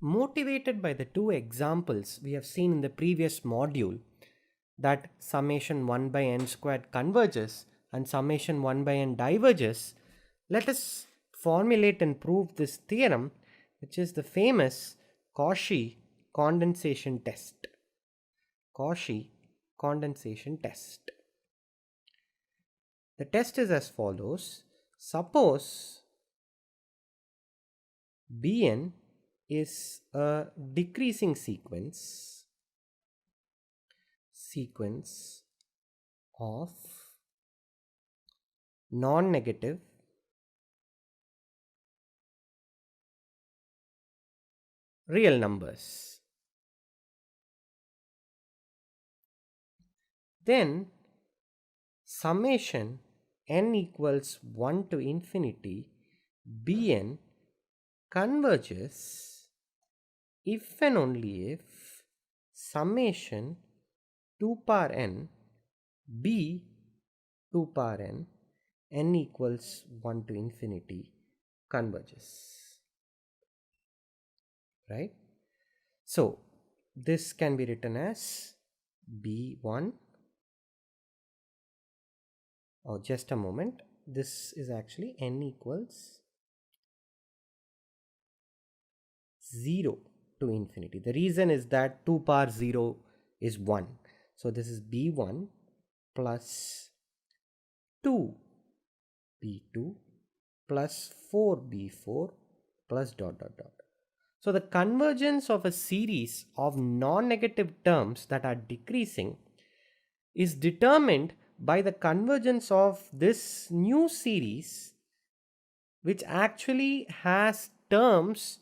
motivated by the two examples we have seen in the previous module, that summation 1 by n squared converges and summation 1 by n diverges, let us formulate and prove this theorem, which is the famous Cauchy condensation test. Cauchy condensation test. The test is as follows. Suppose Bn is a decreasing sequence of non-negative real numbers. Then summation n equals 1 to infinity Bn converges if and only if summation 2 power n b 2 power n equals 1 to infinity converges, right? So this can be written as b1, or just a moment, this is actually n equals 0 to infinity. The reason is that 2 power 0 is 1. So this is b1 plus 2 b2 plus 4 b4 plus dot dot dot. So the convergence of a series of non-negative terms that are decreasing is determined by the convergence of this new series, which actually has terms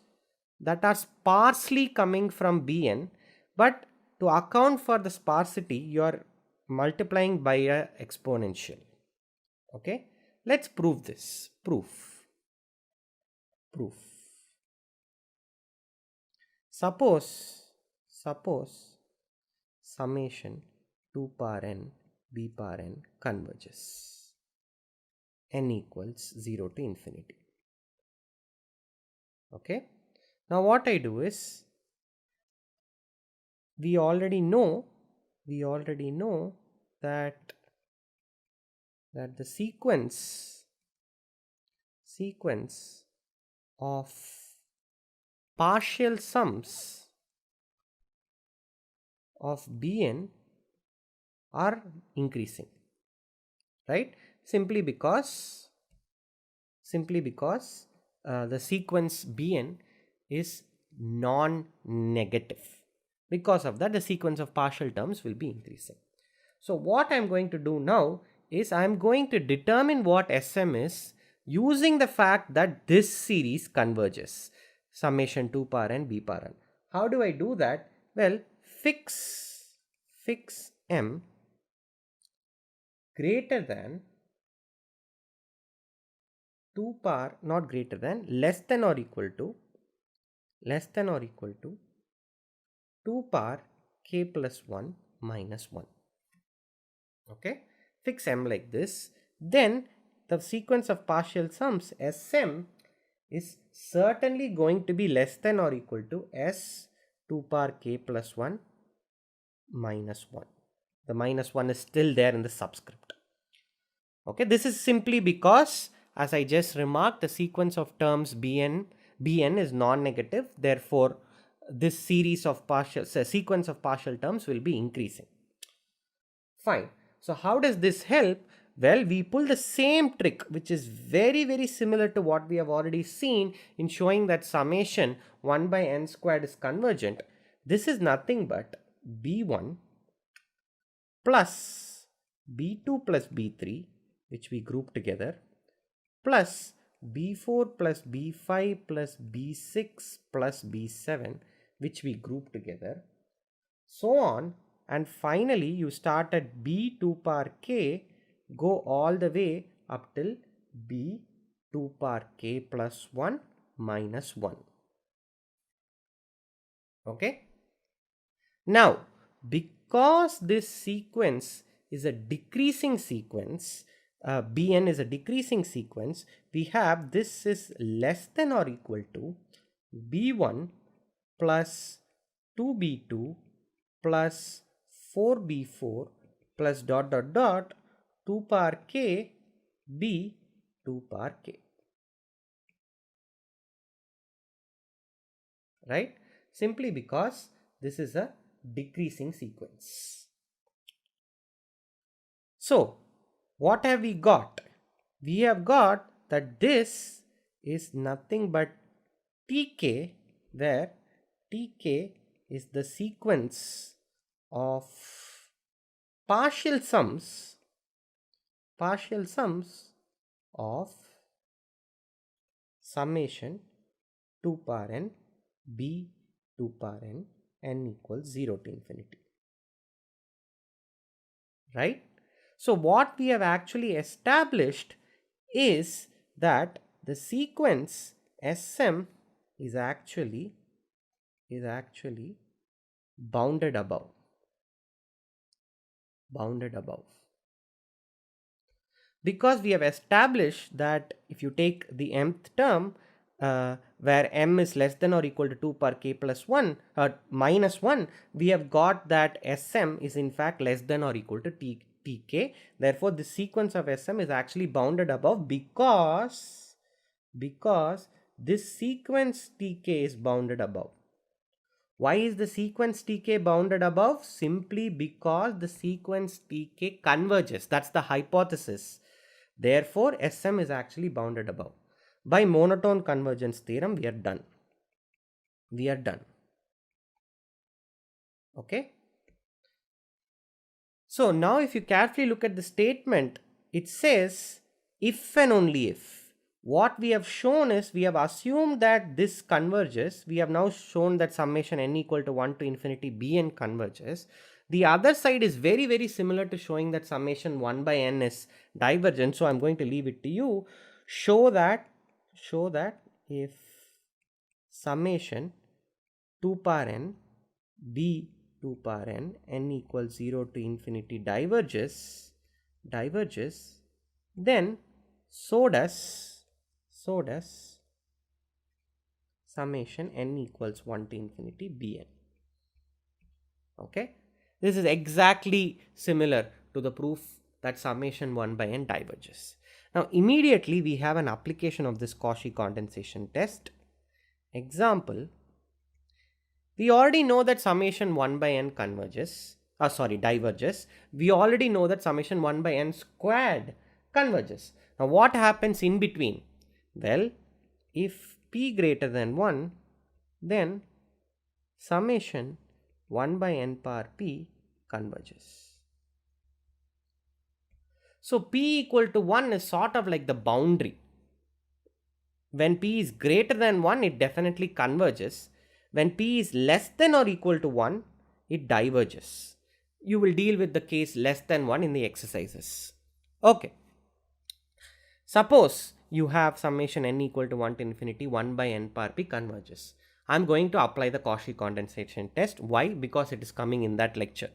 that are sparsely coming from Bn, but to account for the sparsity you are multiplying by a exponential. Okay, let's prove this. Proof. Suppose summation 2 power n b power n converges, n equals 0 to infinity. Okay, now what I do is, we already know that the sequence of partial sums of Bn are increasing, right? Simply because the sequence Bn is non-negative. Because of that, the sequence of partial terms will be increasing. So what I am going to do now is I am going to determine what Sm is using the fact that this series converges, summation 2 power n b power n. How do I do that? Well, fix m greater than 2 power, not greater than, less than or equal to 2 power k plus 1 minus 1. Okay, fix m like this. Then the sequence of partial sums Sm is certainly going to be less than or equal to S 2 power k plus 1 minus 1. The minus 1 is still there in the subscript. Okay, this is simply because, as I just remarked, the sequence of terms Bn is non-negative. Therefore, this series of sequence of partial terms will be increasing. Fine. So how does this help? Well, we pull the same trick, which is very similar to what we have already seen in showing that summation 1 by n squared is convergent. This is nothing but b1 plus b2 plus b3, which we group together, plus b4 plus b5 plus b6 plus b7, which we group together, so on, and finally you start at b2 power k, go all the way up till b2 power k plus 1 minus 1. Okay, now because this sequence is a decreasing sequence, Bn is a decreasing sequence, we have this is less than or equal to b1 plus 2b2 plus 4b4 plus dot dot dot 2 power k b 2 power k. Right? Simply because this is a decreasing sequence. So, what have we got? We have got that this is nothing but tk, where tk is the sequence of partial sums of summation 2 power n b 2 power n equals 0 to infinity. Right? So what we have actually established is that the sequence Sm is actually bounded above. Because we have established that if you take the mth term where m is less than or equal to 2 per k plus 1 minus 1, we have got that Sm is in fact less than or equal to tk. Therefore, the sequence of Sm is actually bounded above because this sequence tk is bounded above. Why is the sequence tk bounded above? Simply because the sequence tk converges. That's the hypothesis. Therefore, Sm is actually bounded above. By monotone convergence theorem, we are done. Okay. So now if you carefully look at the statement, it says if and only if. What we have shown is we have assumed that this converges. We have now shown that summation n equal to 1 to infinity bn converges. The other side is very, very similar to showing that summation 1 by n is divergent. So I'm going to leave it to you. Show that if summation 2 power n b 2 power n equals 0 to infinity diverges, then so does summation n equals 1 to infinity bn. Okay, this is exactly similar to the proof that summation 1 by n diverges. Now immediately we have an application of this Cauchy condensation test. Example, we already know that summation 1 by n diverges. We already know that summation 1 by n squared converges. Now what happens in between? Well, if p greater than 1, then summation 1 by n power p converges. So p equal to 1 is sort of like the boundary. When p is greater than 1, it definitely converges. When p is less than or equal to 1, it diverges. You will deal with the case less than 1 in the exercises. Okay. Suppose you have summation n equal to 1 to infinity 1 by n power p converges. I am going to apply the Cauchy condensation test. Why? Because it is coming in that lecture.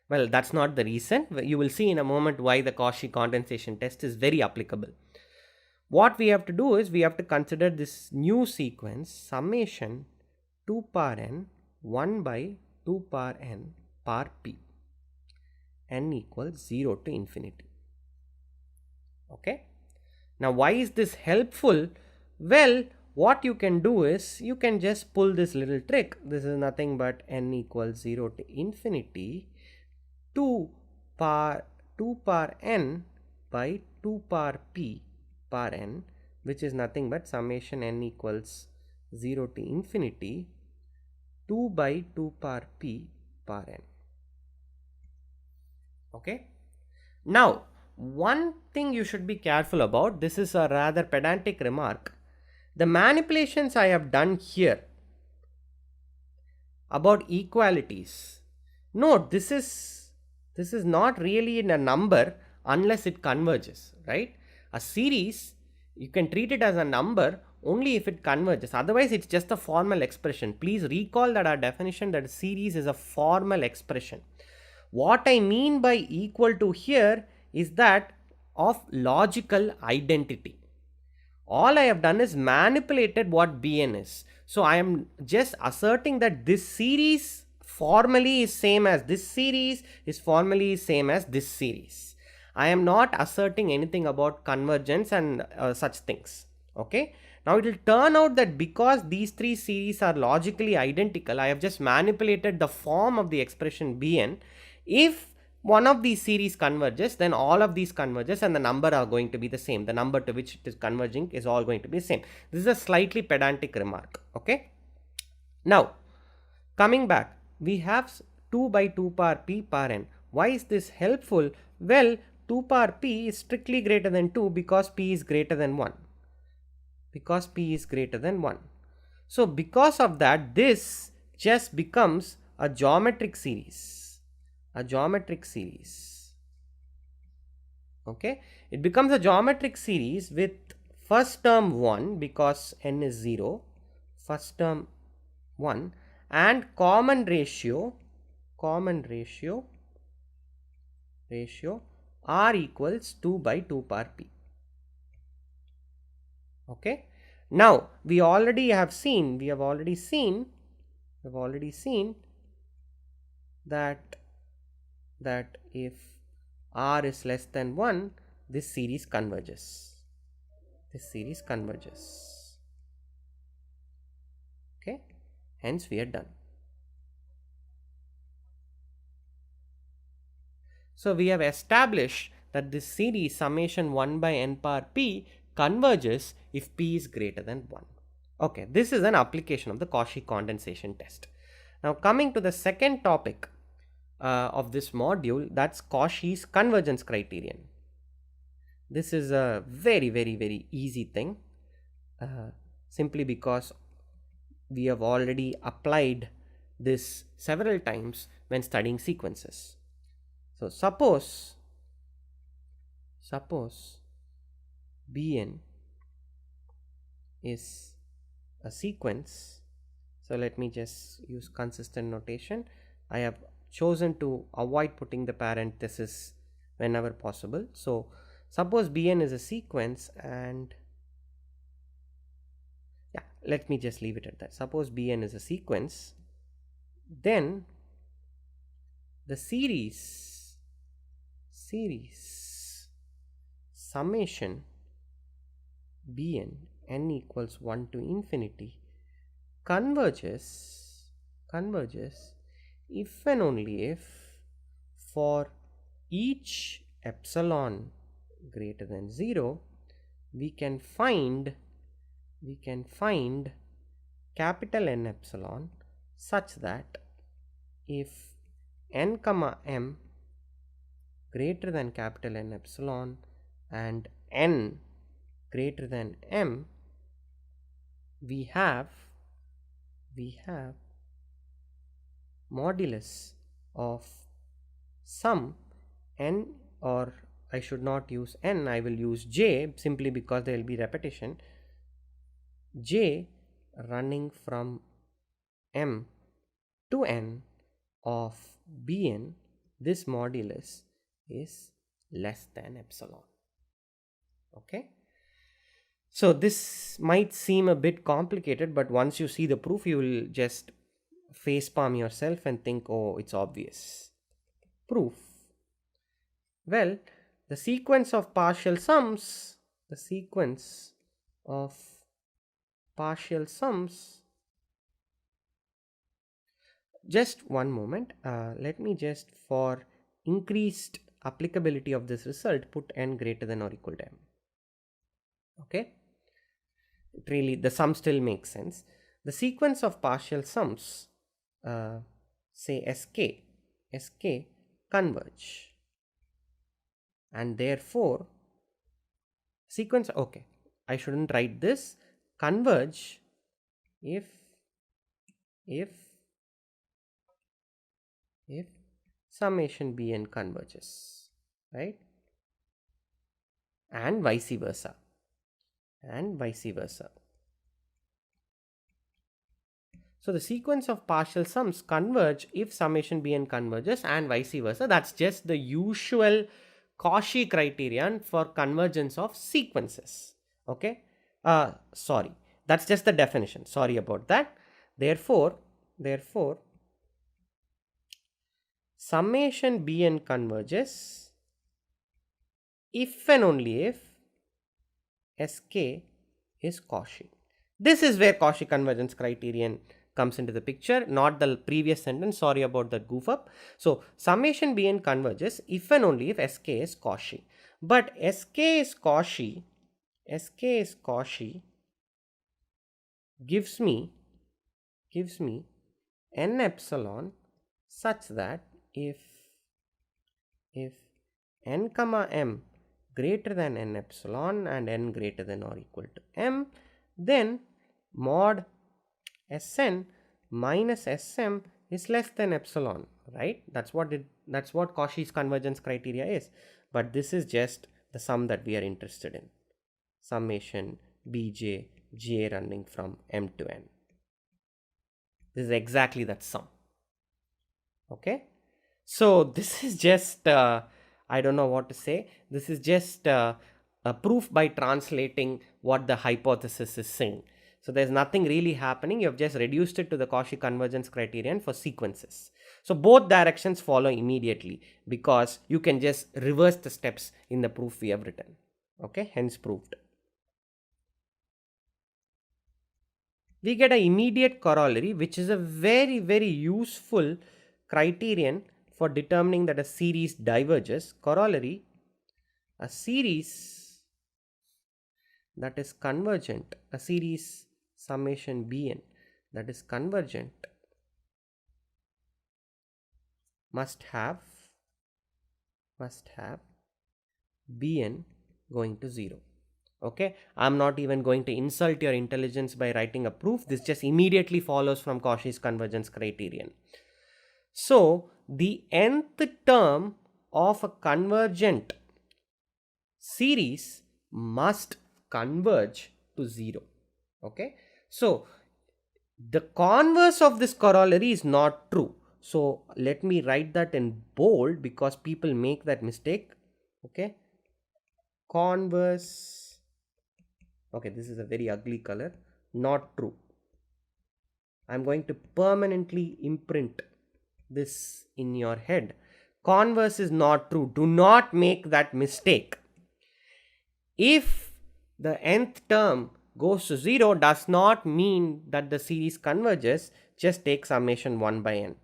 Well, that's not the reason. You will see in a moment why the Cauchy condensation test is very applicable. What we have to do is we have to consider this new sequence summation 2 power n 1 by 2 power n power p, n equals 0 to infinity. Okay. Now why is this helpful? Well, what you can do is you can just pull this little trick. This is nothing but n equals 0 to infinity 2 power n by 2 power p power n, which is nothing but summation n equals 0 to infinity 2 by 2 power p power n. Okay. Now one thing you should be careful about, this is a rather pedantic remark. The manipulations I have done here about equalities, note this is not really in a number unless it converges, right? A series, you can treat it as a number only if it converges. Otherwise, it's just a formal expression. Please recall that our definition that a series is a formal expression. What I mean by equal to here is that of logical identity. All I have done is manipulated what Bn is. So I am just asserting that this series formally is same as this series is formally same as this series. I am not asserting anything about convergence and such things. Okay. Now it will turn out that because these three series are logically identical, I have just manipulated the form of the expression Bn. If one of these series converges, then all of these converges and the number are going to be the same. The number to which it is converging is all going to be the same. This is a slightly pedantic remark. Okay. Now, coming back, we have 2 by 2 power p power n. Why is this helpful? Well, 2 power p is strictly greater than 2 because p is greater than 1. Because p is greater than 1. So, because of that, this just becomes a geometric series. A geometric series. Okay, it becomes a geometric series with first term 1 because n is 0, first term 1, and common ratio r equals 2 by 2 power p. Okay, now we have already seen that if r is less than 1, this series converges. Okay, hence we are done. So we have established that this series summation 1 by n power p converges if p is greater than 1. Okay, this is an application of the Cauchy condensation test. Now coming to the second topic of this module, that's Cauchy's convergence criterion. This is a very easy thing, simply because we have already applied this several times when studying sequences. So suppose Bn is a sequence. So let me just use consistent notation. I have chosen to avoid putting the parenthesis whenever possible. So suppose Bn is a sequence, and yeah, let me just leave it at that. Suppose Bn is a sequence, then the series summation Bn n equals 1 to infinity converges if and only if for each epsilon greater than 0 we can find capital N epsilon such that if n comma m greater than capital N epsilon and n greater than m, we have modulus of some n, or I should not use n, I will use j simply because there will be repetition, j running from m to n of Bn. This modulus is less than epsilon. Okay, so this might seem a bit complicated, but once you see the proof you will just facepalm yourself and think, oh, it's obvious. Proof. Well, the sequence of partial sums just one moment, let me just, for increased applicability of this result, put n greater than or equal to m. Okay, really the sum still makes sense. The sequence of partial sums, say sk converge, and therefore sequence, okay, I shouldn't write this, converge if summation Bn converges, right, and vice versa. So the sequence of partial sums converge if summation Bn converges and vice versa. That's just the usual Cauchy criterion for convergence of sequences. Okay, sorry, That's just the definition. Sorry about that. Therefore, summation Bn converges if and only if Sk is Cauchy. This is where Cauchy convergence criterion comes into the picture, not the previous sentence. Sorry about that goof up. So, summation Bn converges if and only if Sk is Cauchy. But Sk is Cauchy gives me n epsilon such that if n comma m greater than n epsilon and n greater than or equal to m, then mod Sn minus Sm is less than epsilon, right? That's what Cauchy's convergence criteria is. But this is just the sum that we are interested in. Summation Bj j running from m to n. This is exactly that sum. Okay. So this is just I don't know what to say. This is just a proof by translating what the hypothesis is saying. So there's nothing really happening. You have just reduced it to the Cauchy convergence criterion for sequences. So both directions follow immediately because you can just reverse the steps in the proof we have written. Okay, hence proved. We get an immediate corollary, which is a very, very useful criterion for determining that a series diverges. Corollary: a series that is convergent, a series summation Bn that is convergent must have Bn going to 0. Okay, I'm not even going to insult your intelligence by writing a proof. This just immediately follows from Cauchy's convergence criterion. So the nth term of a convergent series must converge to 0. Okay, so the converse of this corollary is not true. So let me write that in bold because people make that mistake. Okay, converse. Okay, this is a very ugly color. Not true. I'm going to permanently imprint this in your head. Converse is not true. Do not make that mistake. If the nth term goes to 0 does not mean that the series converges. Just take summation 1 by n.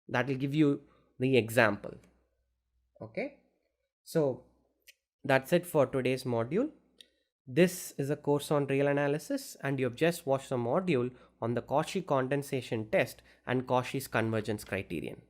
That will give you the example. Okay. So that's it for today's module. This is a course on real analysis and you have just watched a module on the Cauchy condensation test and Cauchy's convergence criterion.